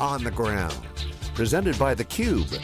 On the Ground, presented by theCUBE.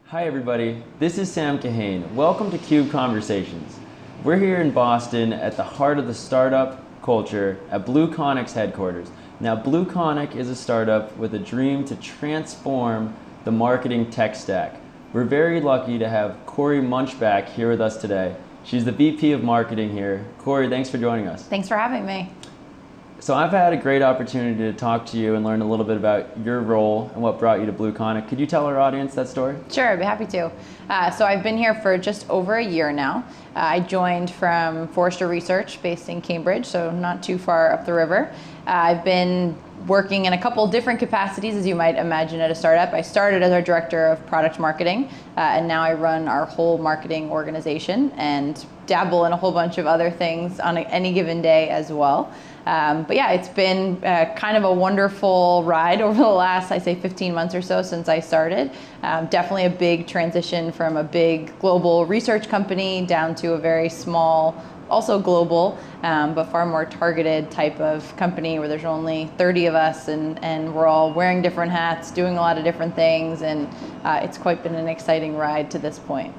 Hi everybody, this is Sam Kahane. Welcome to CUBEconversations. We're here in Boston at the heart of the startup culture at BlueConic's headquarters. Now BlueConic is a startup with a dream to transform the marketing tech stack. We're very lucky to have Corey Munchback here with us today. She's the VP of Marketing here. Corey, thanks for joining us. Thanks for having me. So I've had a great opportunity to talk to you and learn a little bit about your role and what brought you to BlueConic. Could you tell our audience that story? Sure, I'd be happy to. So I've been here for just over a year now. I joined from Forrester Research based in Cambridge, so not too far up the river. I've been working in a couple different capacities, as you might imagine at a startup. I started as our director of product marketing, and now I run our whole marketing organization and dabble in a whole bunch of other things on any given day as well. But yeah, it's been kind of a wonderful ride over the last, I'd say, 15 months or so since I started. Definitely a big transition from a big global research company down to a very small, also global, but far more targeted type of company where there's only 30 of us and we're all wearing different hats, doing a lot of different things, and it's quite been an exciting ride to this point.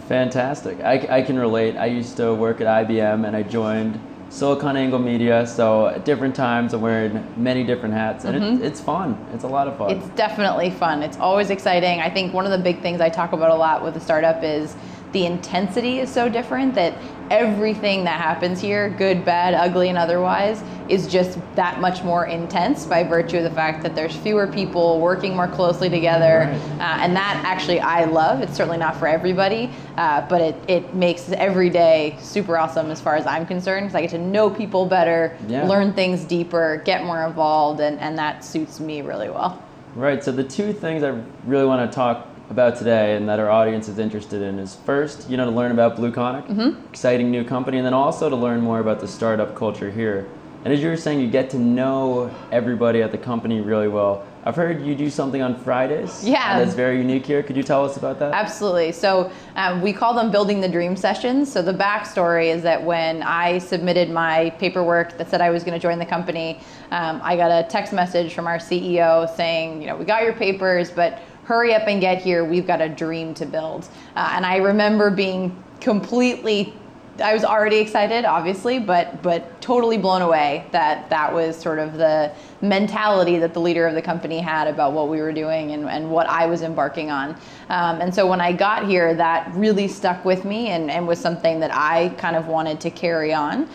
Fantastic. I can relate. I used to work at IBM and I joined SiliconANGLE Media, so at different times I'm wearing many different hats, and it's fun. It's a lot of fun. It's definitely fun. It's always exciting. I think one of the big things I talk about a lot with a startup is the intensity is so different that everything that happens here, good, bad, ugly, and otherwise, is just that much more intense by virtue of the fact that there's fewer people working more closely together. Right. And that actually I love. It's certainly not for everybody, but it makes every day super awesome as far as I'm concerned, because I get to know people better, learn things deeper, get more involved, and that suits me really well. Right, so the two things I really want to talk about today and that our audience is interested in is first, to learn about BlueConic, exciting new company, and then also to learn more about the startup culture here. And as you were saying, you get to know everybody at the company really well. I've heard you do something on Fridays. Yeah. That's very unique here. Could you tell us about that? Absolutely. So we call them Building the Dream sessions. So the backstory is that when I submitted my paperwork that said I was going to join the company, I got a text message from our CEO saying, we got your papers, but hurry up and get here. We've got a dream to build. And I remember being I was already excited, obviously, but totally blown away that was sort of the mentality that the leader of the company had about what we were doing and what I was embarking on. And so when I got here, that really stuck with me and was something that I kind of wanted to carry on.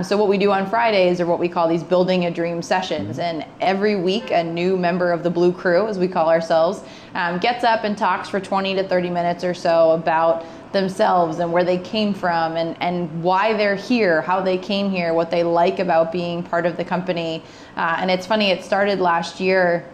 So what we do on Fridays are what we call these Building a Dream sessions. And every week, a new member of the Blue Crew, as we call ourselves, gets up and talks for 20 to 30 minutes or so about themselves and where they came from and why they're here, how they came here, what they like about being part of the company. And it's funny, it started last year,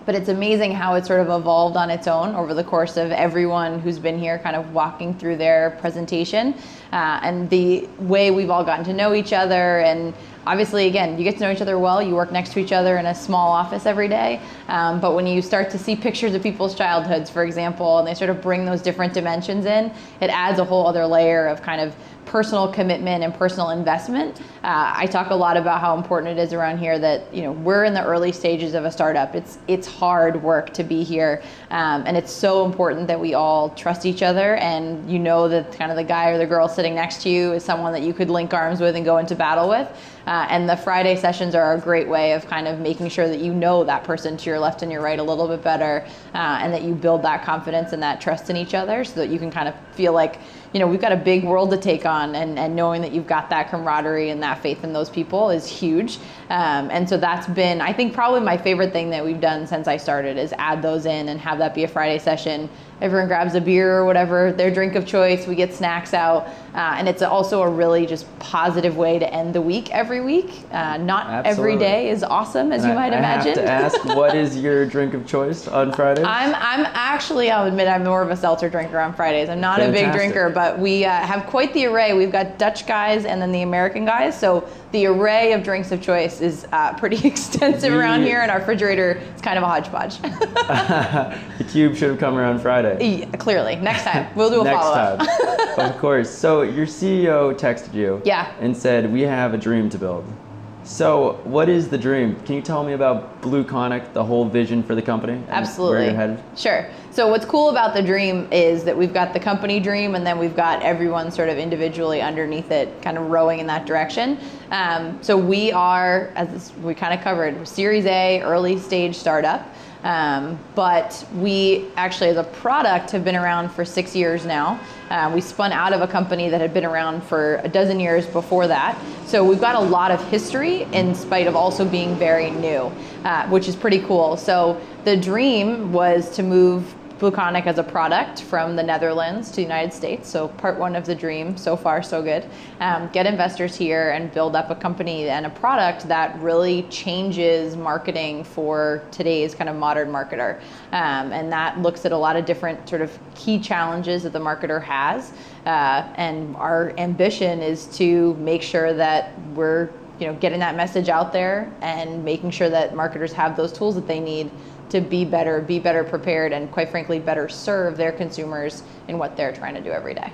but it's amazing how it sort of evolved on its own over the course of everyone who's been here kind of walking through their presentation, and the way we've all gotten to know each other. And obviously, again, you get to know each other well, you work next to each other in a small office every day, but when you start to see pictures of people's childhoods, for example, and they sort of bring those different dimensions in, it adds a whole other layer of kind of personal commitment and personal investment. I talk a lot about how important it is around here that we're in the early stages of a startup. It's hard work to be here, and it's so important that we all trust each other, and that kind of the guy or the girl sitting next to you is someone that you could link arms with and go into battle with. And the Friday sessions are a great way of kind of making sure that that person to your left and your right a little bit better, and that you build that confidence and that trust in each other so that you can kind of feel like, we've got a big world to take on, and knowing that you've got that camaraderie and that faith in those people is huge. And so that's been, I think, probably my favorite thing that we've done since I started is add those in and have that be a Friday session. Everyone grabs a beer or whatever, their drink of choice, we get snacks out, and it's also a really just positive way to end the week every every week. Not every Absolutely. day is awesome, as you might imagine. I have to ask, what is your drink of choice on Fridays? I'll admit, I'm more of a seltzer drinker on Fridays. I'm not a big drinker, but we have quite the array. We've got Dutch guys and then the American guys. So the array of drinks of choice is pretty extensive around here, and our refrigerator is kind of a hodgepodge. The Cube should have come around Friday. Yeah, clearly. Next time. We'll do a follow-up. Next time. Of course. So your CEO texted you and said, we have a dream to build. So what is the dream? Can you tell me about BlueConic, the whole vision for the company? Absolutely. Where you're headed? Sure. So what's cool about the dream is that we've got the company dream, and then we've got everyone sort of individually underneath it kind of rowing in that direction. So we are, as we kind of covered, Series A, early stage startup. But we actually, as a product, have been around for 6 years now. We spun out of a company that had been around for a dozen years before that. So we've got a lot of history in spite of also being very new, which is pretty cool. So the dream was to move BlueConic as a product from the Netherlands to the United States. So part one of the dream, so far so good. Get investors here and build up a company and a product that really changes marketing for today's kind of modern marketer. And that looks at a lot of different sort of key challenges that the marketer has. And our ambition is to make sure that we're getting that message out there and making sure that marketers have those tools that they need to be better prepared, and quite frankly, better serve their consumers in what they're trying to do every day.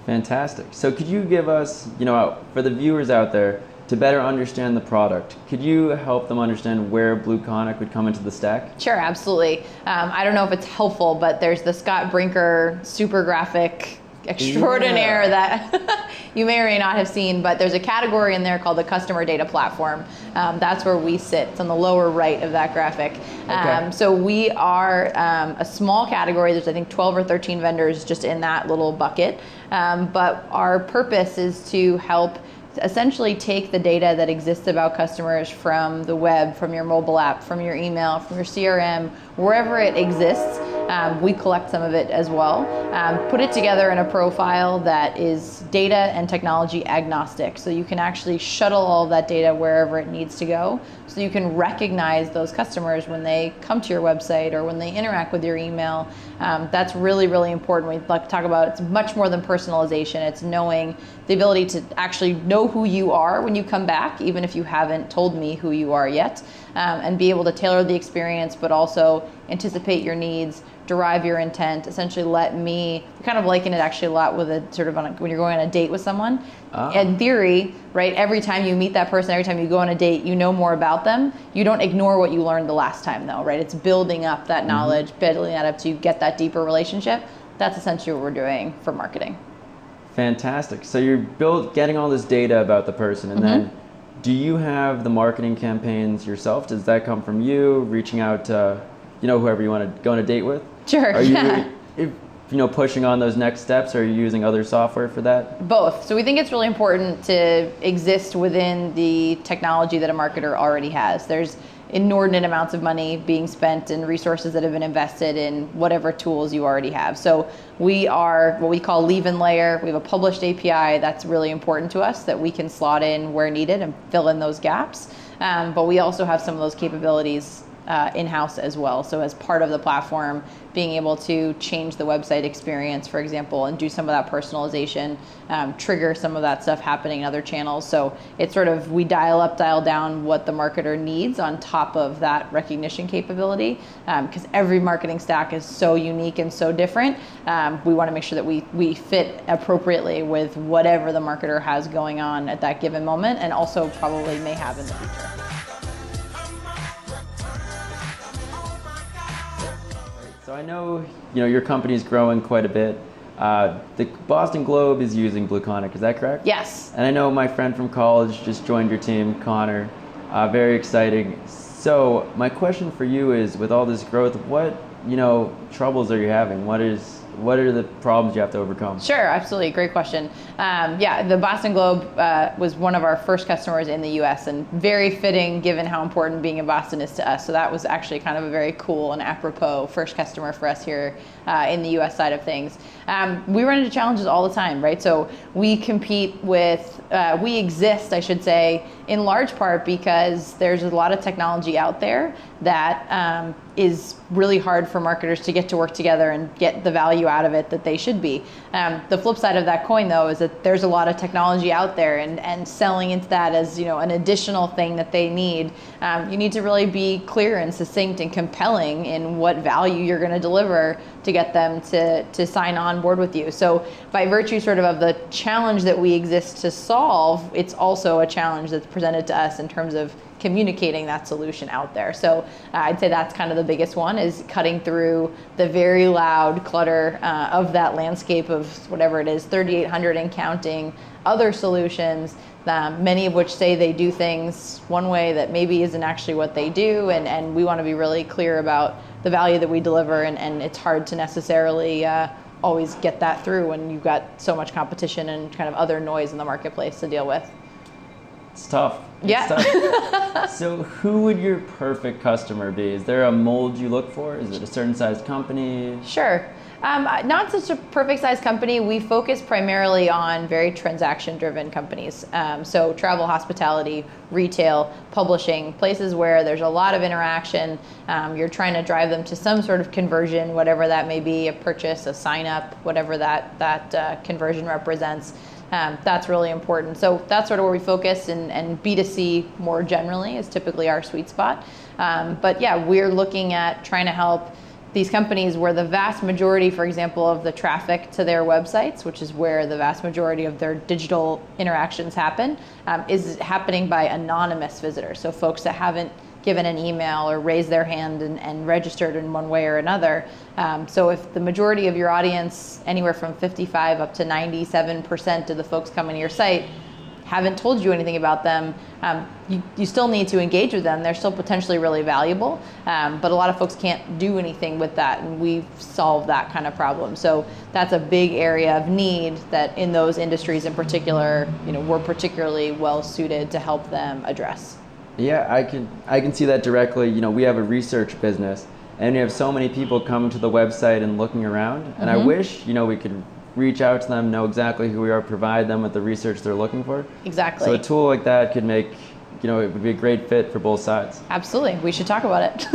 Fantastic. So could you give us, for the viewers out there, to better understand the product, could you help them understand where BlueConic would come into the stack? Sure, absolutely. I don't know if it's helpful, but there's the Scott Brinker super graphic extraordinaire that you may or may not have seen, but there's a category in there called the customer data platform. That's where we sit. It's on the lower right of that graphic. So we are a small category. There's I think 12 or 13 vendors just in that little bucket. But our purpose is to help essentially take the data that exists about customers from the web, from your mobile app, from your email, from your CRM, wherever it exists. We collect some of it as well. Put it together in a profile that is data and technology agnostic. So you can actually shuttle all of that data wherever it needs to go. So you can recognize those customers when they come to your website or when they interact with your email. That's really, really important. We like to talk about it's much more than personalization. It's knowing the ability to actually know who you are when you come back, even if you haven't told me who you are yet, and be able to tailor the experience, but also anticipate your needs, derive your intent, essentially let me, kind of liken it actually a lot with a sort of when you're going on a date with someone. In theory, right, every time you meet that person, every time you go on a date, you know more about them. You don't ignore what you learned the last time though, right? It's building up that knowledge, building that up to get that deeper relationship. That's essentially what we're doing for marketing. Fantastic. So you're getting all this data about the person, and then do you have the marketing campaigns yourself? Does that come from you reaching out to whoever you want to go on a date with? Sure. Are you pushing on those next steps, or are you using other software for that? Both. So we think it's really important to exist within the technology that a marketer already has. There's inordinate amounts of money being spent and resources that have been invested in whatever tools you already have. So we are what we call leave in layer. We have a published API that's really important to us that we can slot in where needed and fill in those gaps. But we also have some of those capabilities in-house as well. So as part of the platform, being able to change the website experience, for example, and do some of that personalization, trigger some of that stuff happening in other channels. So it's sort of, we dial up, dial down what the marketer needs on top of that recognition capability. Because every marketing stack is so unique and so different. We want to make sure that we fit appropriately with whatever the marketer has going on at that given moment, and also probably may have in the future. So I know your company's growing quite a bit. The Boston Globe is using BlueConic, is that correct? Yes. And I know my friend from college just joined your team, Connor. Very exciting. So my question for you is, with all this growth, what troubles are you having? What are the problems you have to overcome? Sure, absolutely. Great question. The Boston Globe was one of our first customers in the US, and very fitting given how important being in Boston is to us. So that was actually kind of a very cool and apropos first customer for us here in the US side of things. We run into challenges all the time, right? So we exist, I should say, in large part because there's a lot of technology out there that is really hard for marketers to get to work together and get the value out of it that they should be. The flip side of that coin, though, is that there's a lot of technology out there, and selling into that as an additional thing that they need. You need to really be clear and succinct and compelling in what value you're going to deliver to get them to sign on board with you. So by virtue sort of the challenge that we exist to solve, it's also a challenge that's presented to us in terms of communicating that solution out there. So I'd say that's kind of the biggest one, is cutting through the very loud clutter of that landscape of whatever it is, 3,800 and counting other solutions, many of which say they do things one way that maybe isn't actually what they do. And we want to be really clear about the value that we deliver, and it's hard to necessarily always get that through when you've got so much competition and kind of other noise in the marketplace to deal with. It's tough. Yeah. Tough. So who would your perfect customer be? Is there a mold you look for? Is it a certain size company? Sure. Not such a perfect size company. We focus primarily on very transaction-driven companies. So travel, hospitality, retail, publishing, places where there's a lot of interaction. You're trying to drive them to some sort of conversion, whatever that may be, a purchase, a sign-up, whatever that conversion represents. That's really important. So that's sort of where we focus, and B2C more generally is typically our sweet spot. But yeah, we're looking at trying to help these companies where the vast majority, for example, of the traffic to their websites, which is where the vast majority of their digital interactions happen, is happening by anonymous visitors. So folks that haven't given an email or raised their hand and registered in one way or another. So if the majority of your audience, anywhere from 55 up to 97% of the folks coming to your site, haven't told you anything about them, you still need to engage with them. They're still potentially really valuable, but a lot of folks can't do anything with that, and we've solved that kind of problem. So that's a big area of need that in those industries in particular, we're particularly well suited to help them address. Yeah, I can see that directly. We have a research business, and we have so many people coming to the website and looking around, and I wish, we could reach out to them, know exactly who we are, provide them with the research they're looking for. Exactly. So a tool like that could make, it would be a great fit for both sides. Absolutely. We should talk about it.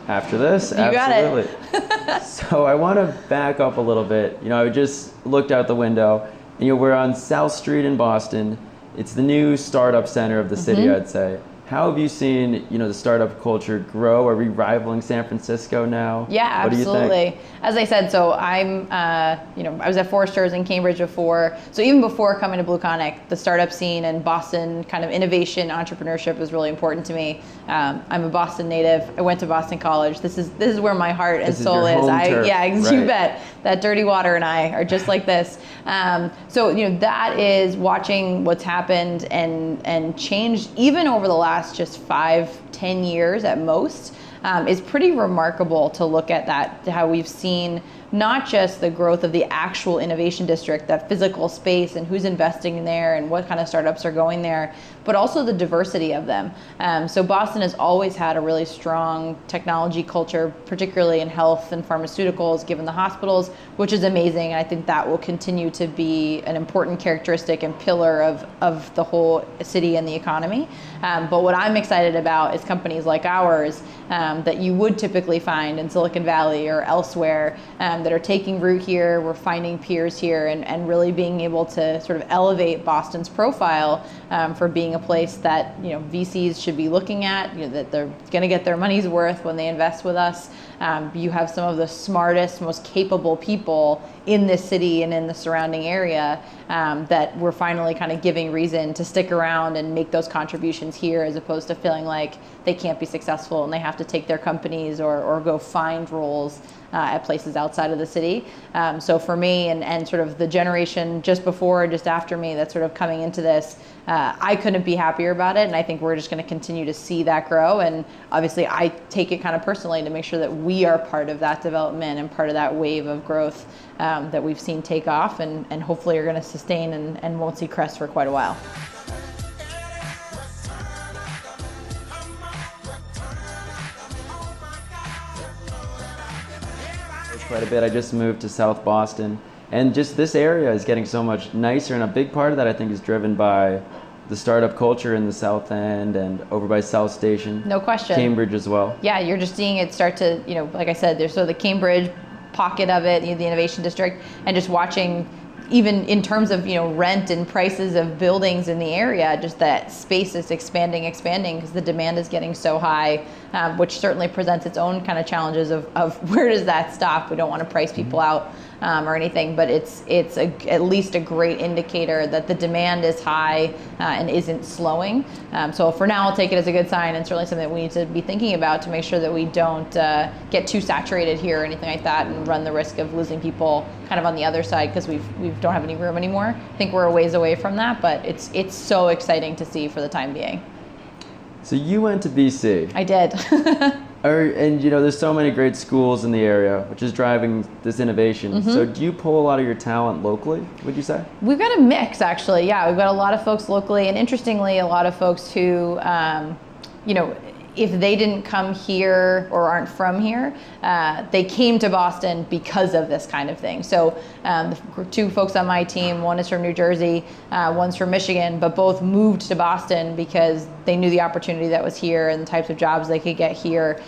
After this? You absolutely. got it. So I want to back up a little bit. I just looked out the window, and we're on South Street in Boston. It's the new startup center of the city, I'd say. How have you seen, the startup culture grow? Are we rivaling San Francisco now? Yeah, what absolutely. Do you think? As I said, so I'm, I was at Forrester's in Cambridge before. So even before coming to BlueConic, the startup scene and Boston kind of innovation, entrepreneurship was really important to me. I'm a Boston native. I went to Boston College. This is where my heart and soul is. You bet. That dirty water and I are just like this. So that is watching what's happened and changed even over the last just 5-10 years at most, is pretty remarkable to look at that, how we've seen not just the growth of the actual innovation district, that physical space and who's investing in there and what kind of startups are going there, but also the diversity of them. So Boston has always had a really strong technology culture, particularly in health and pharmaceuticals, given the hospitals, which is amazing. And I think that will continue to be an important characteristic and pillar of the whole city and the economy. But what I'm excited about is companies like ours that you would typically find in Silicon Valley or elsewhere that are taking root here. We're finding peers here and really being able to sort of elevate Boston's profile for being a place that VCs should be looking at, that they're going to get their money's worth when they invest with us. You have some of the smartest, most capable people in this city and in the surrounding area that we're finally kind of giving reason to stick around and make those contributions here, as opposed to feeling like they can't be successful and they have have to take their companies or go find roles at places outside of the city. So for me and sort of the generation just before and just after me that's sort of coming into this, I couldn't be happier about it. And I think we're just going to continue to see that grow. And obviously I take it kind of personally to make sure that we are part of that development and part of that wave of growth that we've seen take off and hopefully are going to sustain and won't see crest for quite a while. Quite a bit. I just moved to South Boston, and just this area is getting so much nicer, and a big part of that I think is driven by the startup culture in the South End and over by South Station. No question. Cambridge as well. Yeah, you're just seeing it start to, like I said, there's sort of the Cambridge pocket of it, the innovation district, and just watching even in terms of rent and prices of buildings in the area, just that space is expanding because the demand is getting so high, which certainly presents its own kind of challenges of where does that stop. We don't want to price people out or anything, but it's at least a great indicator that the demand is high and isn't slowing. So for now, I'll take it as a good sign, and certainly something that we need to be thinking about to make sure that we don't get too saturated here or anything like that and run the risk of losing people kind of on the other side because we don't have any room anymore. I think we're a ways away from that, but it's so exciting to see for the time being. So you went to BC. I did. And there's so many great schools in the area, which is driving this innovation. Mm-hmm. So do you pull a lot of your talent locally, would you say? We've got a mix, actually. Yeah, we've got a lot of folks locally, and interestingly, a lot of folks who, if they didn't come here or aren't from here, they came to Boston because of this kind of thing. So the two folks on my team, one is from New Jersey, one's from Michigan, but both moved to Boston because they knew the opportunity that was here and the types of jobs they could get here.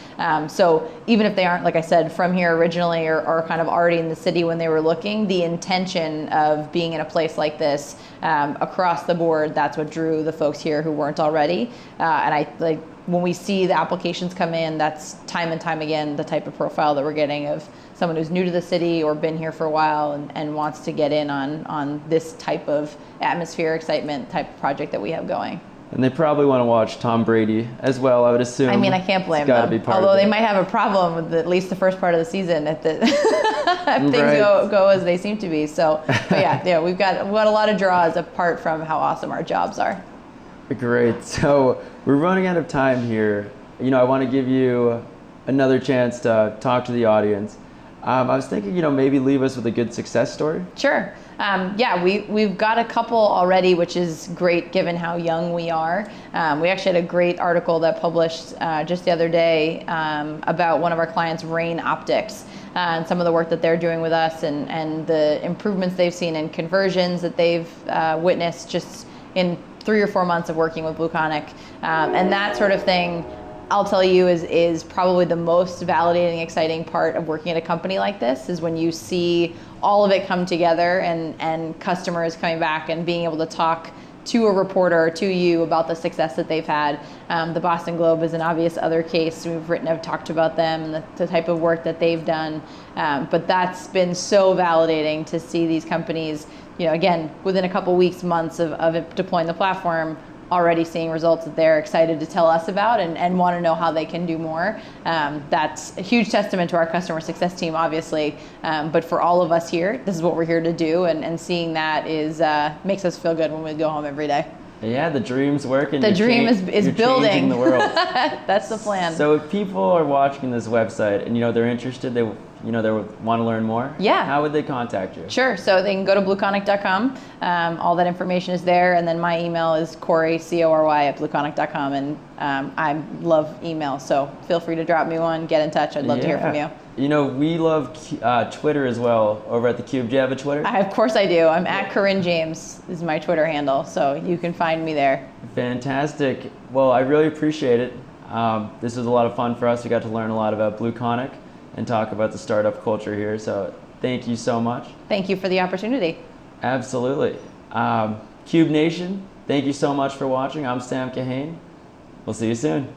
So even if they aren't, like I said, from here originally or kind of already in the city when they were looking, the intention of being in a place like this across the board, that's what drew the folks here who weren't already. And when we see the applications come in, that's time and time again the type of profile that we're getting of someone who's new to the city or been here for a while and wants to get in on this type of atmosphere, excitement type of project that we have going. And they probably want to watch Tom Brady as well, I would assume. I mean, I can't blame them. Although they might have a problem with at least the first part of the season if things go as they seem to be. So, but yeah, we've got a lot of draws apart from how awesome our jobs are. Great. So we're running out of time here. I want to give you another chance to talk to the audience. I was thinking, maybe leave us with a good success story. Sure. We've got a couple already, which is great given how young we are. We actually had a great article that published just the other day about one of our clients, Rain Optics, and some of the work that they're doing with us and the improvements they've seen in conversions that they've witnessed just in 3 or 4 months of working with BlueConic. And that sort of thing, I'll tell you, is probably the most validating, exciting part of working at a company like this, is when you see all of it come together and customers coming back and being able to talk to a reporter or to you about the success that they've had. The Boston Globe is an obvious other case. I've talked about them and the type of work that they've done. But that's been so validating to see these companies, again, within a couple weeks, months of deploying the platform, already seeing results that they're excited to tell us about and want to know how they can do more. That's a huge testament to our customer success team, obviously, but for all of us here, this is what we're here to do, and seeing that makes us feel good when we go home every day. Yeah, the dream's working. The dream is building. Changing the world. That's the plan. So if people are watching this website and they're interested, they want to learn more. Yeah. How would they contact you? Sure. So they can go to BlueConic.com. All that information is there, and then my email is Corey, Cory @BlueConic.com, and I love email. So feel free to drop me one. Get in touch. I'd love to hear from you. We love Twitter as well over at theCUBE. Do you have a Twitter? Of course I do. I'm at Corinne James is my Twitter handle, so you can find me there. Fantastic. Well, I really appreciate it. This was a lot of fun for us. We got to learn a lot about BlueConic and talk about the startup culture here. So thank you so much. Thank you for the opportunity. Absolutely. CUBE Nation, thank you so much for watching. I'm Sam Kahane. We'll see you soon.